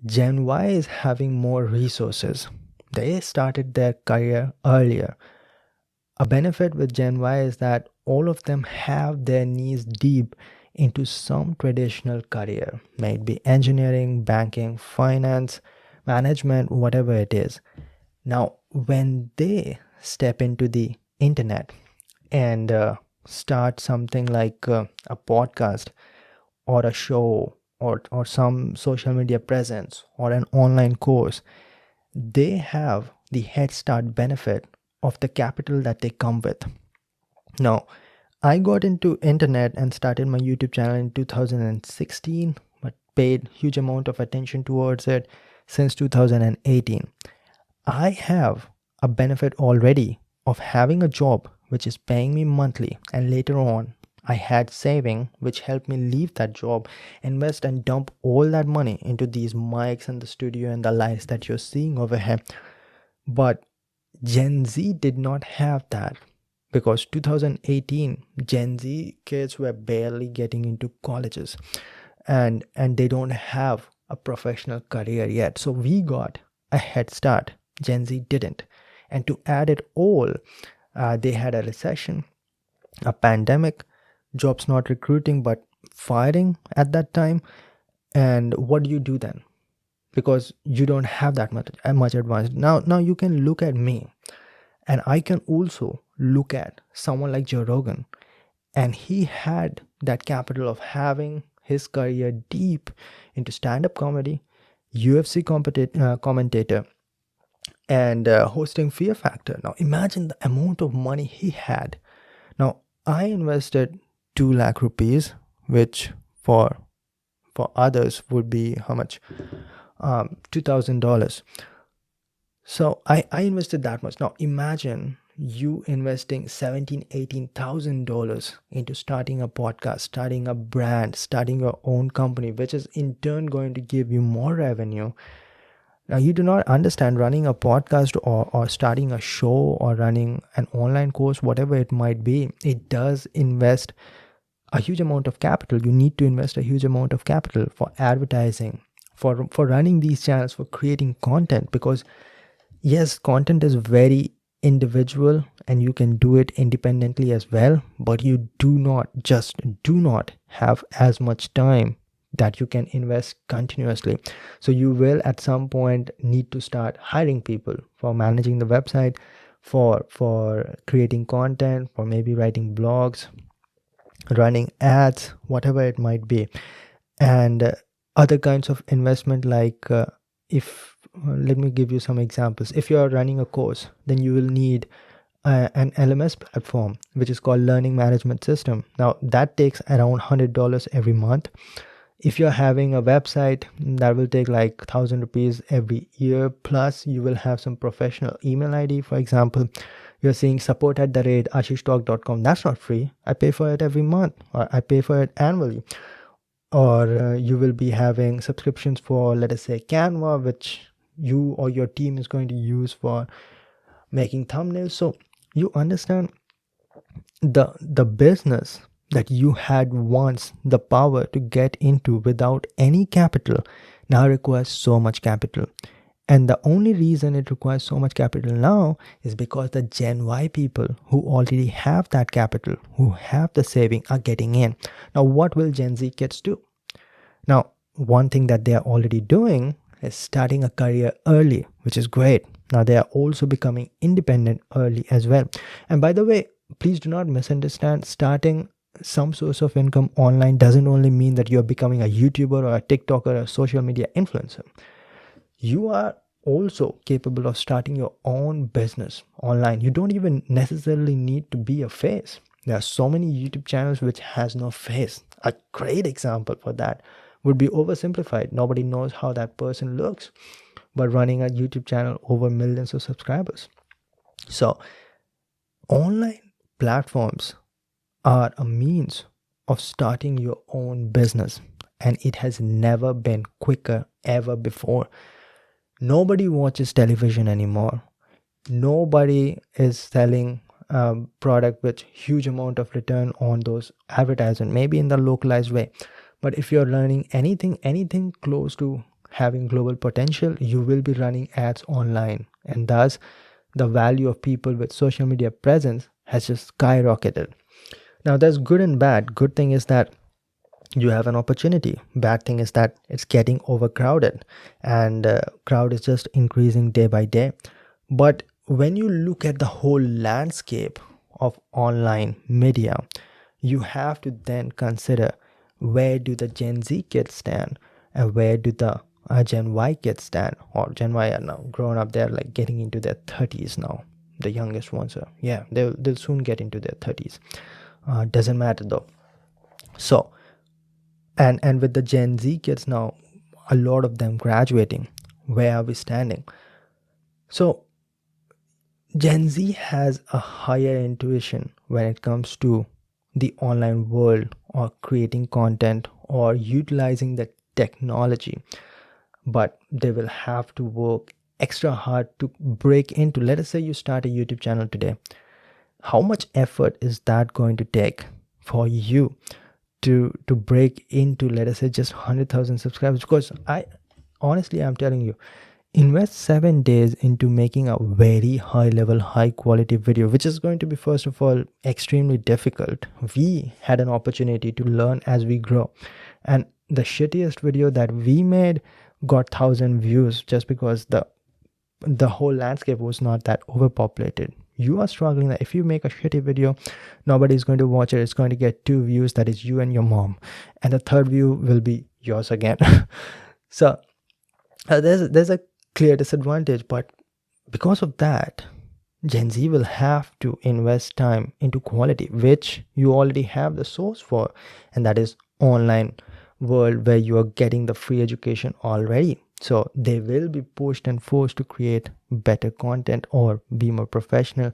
Gen Y is having more resources. They started their career earlier. A benefit with Gen Y is that all of them have their knees deep into some traditional career, may it be engineering, banking, finance, management, whatever it is. Now, when they step into the internet and start something like a podcast or a show or some social media presence or an online course, they have the head start benefit of the capital that they come with. Now, I got into internet and started my YouTube channel in 2016, but paid huge amount of attention towards it since 2018. I have a benefit already of having a job which is paying me monthly, and later on I had saving which helped me leave that job, invest and dump all that money into these mics and the studio and the lights that you're seeing over here. But Gen Z did not have that, because 2018 Gen Z kids were barely getting into colleges, and they don't have a professional career yet. So we got a head start. Gen Z didn't. And to add it all, they had a recession, a pandemic, jobs not recruiting but firing at that time. And what do you do then? Because you don't have that much advantage. Now you can look at me, and I can also look at someone like Joe Rogan, and he had that capital of having his career deep into stand-up comedy, UFC commentator, and hosting Fear Factor. Now imagine the amount of money he had. Now I invested 2 lakh rupees, which for others would be how much? $2,000. So I invested that much. Now imagine you investing $18,000 into starting a podcast, starting a brand, starting your own company, which is in turn going to give you more revenue. Now you do not understand running a podcast or starting a show or running an online course, whatever it might be. It does invest a huge amount of capital. You need to invest a huge amount of capital for advertising, for running these channels, for creating content, because yes, content is very individual and you can do it independently as well, but you do not have as much time that you can invest continuously. So you will at some point need to start hiring people for managing the website, for creating content, for maybe writing blogs, running ads, whatever it might be. And other kinds of investment, like if let me give you some examples. If you are running a course, then you will need an LMS platform, which is called Learning Management System. Now that takes around $100 every month. If you're having a website, that will take like 1,000 rupees every year, plus you will have some professional email ID. For example, you're seeing support@ashishtalk.com. That's not free. I pay for it every month, or I pay for it annually. Or you will be having subscriptions for, let us say, Canva, which you or your team is going to use for making thumbnails. So you understand the business that you had once the power to get into without any capital now requires so much capital. And the only reason it requires so much capital now is because the Gen Y people who already have that capital, who have the saving, are getting in. Now, what will Gen Z kids do? Now, one thing that they are already doing is starting a career early, which is great. Now, they are also becoming independent early as well. And by the way, please do not misunderstand. Starting some source of income online doesn't only mean that you're becoming a YouTuber or a TikToker or a social media influencer. You are also capable of starting your own business online. You don't even necessarily need to be a face. There are so many YouTube channels which has no face. A great example for that would be Oversimplified. Nobody knows how that person looks, but running a YouTube channel over millions of subscribers. So online platforms are a means of starting your own business, and it has never been quicker ever before. Nobody watches television anymore. Nobody is selling product with huge amount of return on those advertisement, maybe in the localized way. But if you're learning anything close to having global potential, you will be running ads online, and thus the value of people with social media presence has just skyrocketed. Now that's good and bad. Good thing is that you have an opportunity. Bad thing is that it's getting overcrowded, and crowd is just increasing day by day. But when you look at the whole landscape of online media, you have to then consider, where do the Gen Z kids stand, and where do the Gen Y kids stand? Or Gen Y are now grown up, they're like getting into their 30s now. The youngest ones are, yeah, they'll soon get into their 30s. Doesn't matter though. So, and with the Gen Z kids now, a lot of them graduating, where are we standing? So Gen Z has a higher intuition when it comes to the online world, or creating content, or utilizing the technology, but they will have to work extra hard to break into. Let us say you start a YouTube channel today. How much effort is that going to take for you to break into, let us say, just 100,000 subscribers? Because I'm telling you, invest 7 days into making a very high level, high quality video, which is going to be, first of all, extremely difficult. We had an opportunity to learn as we grow, and the shittiest video that we made got 1,000 views just because the whole landscape was not that overpopulated. You are struggling that if you make a shitty video, nobody's going to watch it. It's going to get 2 views, that is you and your mom, and the third view will be yours again. So there's a clear disadvantage, but because of that, Gen Z will have to invest time into quality, which you already have the source for, and that is online world, where you are getting the free education already. So they will be pushed and forced to create better content or be more professional.